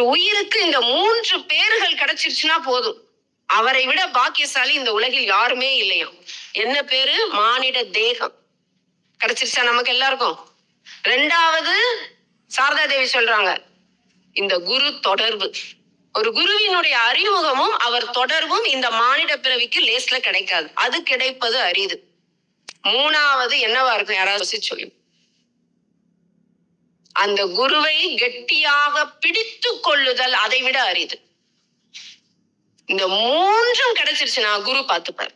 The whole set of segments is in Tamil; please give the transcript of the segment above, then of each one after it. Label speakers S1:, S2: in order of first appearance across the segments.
S1: ஒரு உயிருக்கு இந்த 3 பேர்கள் கிடைச்சிருச்சுன்னா போதும். அவரை விட பாக்கியசாலி இந்த உலகில் யாருமே இல்லையாம். என்ன பேரு? மானிட தேகம் கிடைச்சிருச்சா நமக்கு எல்லாருக்கும். 2வது சாரதா தேவி சொல்றாங்க, இந்த குரு தொடர்பு. ஒரு குருவினுடைய அறிமுகமும் அவர் தொடர்பும் இந்த மானிட பிறவிக்கு லேஸ்ல கிடைக்காது. அது கிடைப்பது அரிது. 3வது என்னவா இருக்கும்? யாராவது சொல்லி. அந்த குருவை கெட்டியாக பிடித்து கொள்ளுதல் அதை விட அரிது. இந்த 3ம் கிடைச்சிருச்சுன்னா குரு பார்த்துப்பார்.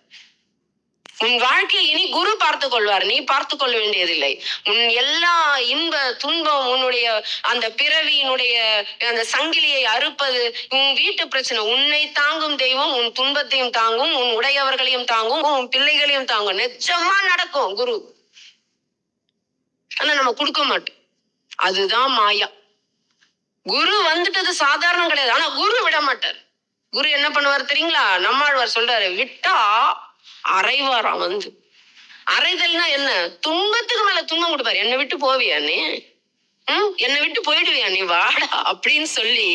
S1: உன் வாழ்க்கையை இனி குரு பார்த்துக் கொள்வார். நீ பார்த்துக் கொள்ள வேண்டியதில்லை. உன் எல்லா இன்ப துன்பம், உன்னுடைய அந்த பிறவியினுடைய அந்த சங்கிலியை அறுப்பது, உன் வீட்டு பிரச்சனை, உன்னை தாங்கும் தெய்வம் உன் துன்பத்தையும் தாங்கும், உன் உடையவர்களையும் தாங்கும், உன் பிள்ளைகளையும் தாங்கும். நிஜமா நடக்கும் குரு. ஆனா நம்ம கொடுக்க மாட்டோம். அதுதான் மாயா. குரு வந்துட்டது சாதாரணம் கிடையாது. ஆனா குரு விட மாட்டார். குரு என்ன பண்ணுவார் தெரியுங்களா? நம்மாழ்வார் சொல்றாரு, விட்டா அரைவாராம். வந்து அரைதல்னா என்ன? துன்பத்துக்கு மேல துன்பம் கொடுப்பாரு. என்னை விட்டு போவியா நீ? என்னை விட்டு போயிடுவியா நீ? வாடா அப்படின்னு சொல்லி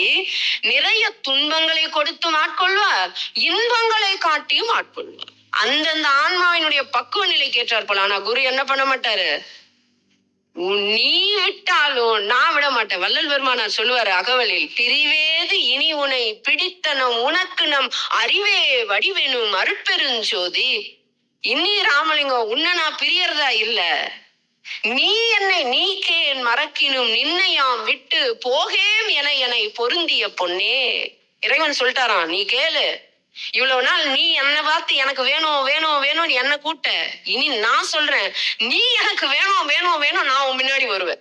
S1: நிறைய துன்பங்களை கொடுத்து ஆட்கொள்வார், இன்பங்களை காட்டியும் ஆட்கொள்வார். அந்தந்த ஆன்மாவினுடைய பக்குவ நிலைக்கு ஏற்றார் போல. ஆனா குரு என்ன பண்ண மாட்டாரு? நீ விட்டாலும் நான் விட மாட்டேன். வள்ளல் பெருமானார் சொல்லுவாரு அகவலில், பிரிவேது இனி உனை பிடித்தனம் உனக்கு நம் அறிவே வடிவெனும் அருட்பெருஞ்சோதி. இன்னி ராமலிங்கம், உன்னை நான் பிரியறதா இல்ல. நீ என்னை நீக்கேன் மறக்கினும் நின்னையாம் விட்டு போகேம் என பொருந்திய பொன்னே. இறைவன் சொல்லிட்டாராம், நீ கேளு. இவ்வளவு நாள் நீ என்னை பார்த்து எனக்கு வேணும் வேணும் வேணும்னு என்ன கூட்ட. இனி நான் சொல்றேன், நீ எனக்கு வேணும் வேணும் வேணும், நான் உன் முன்னாடி வருவேன்.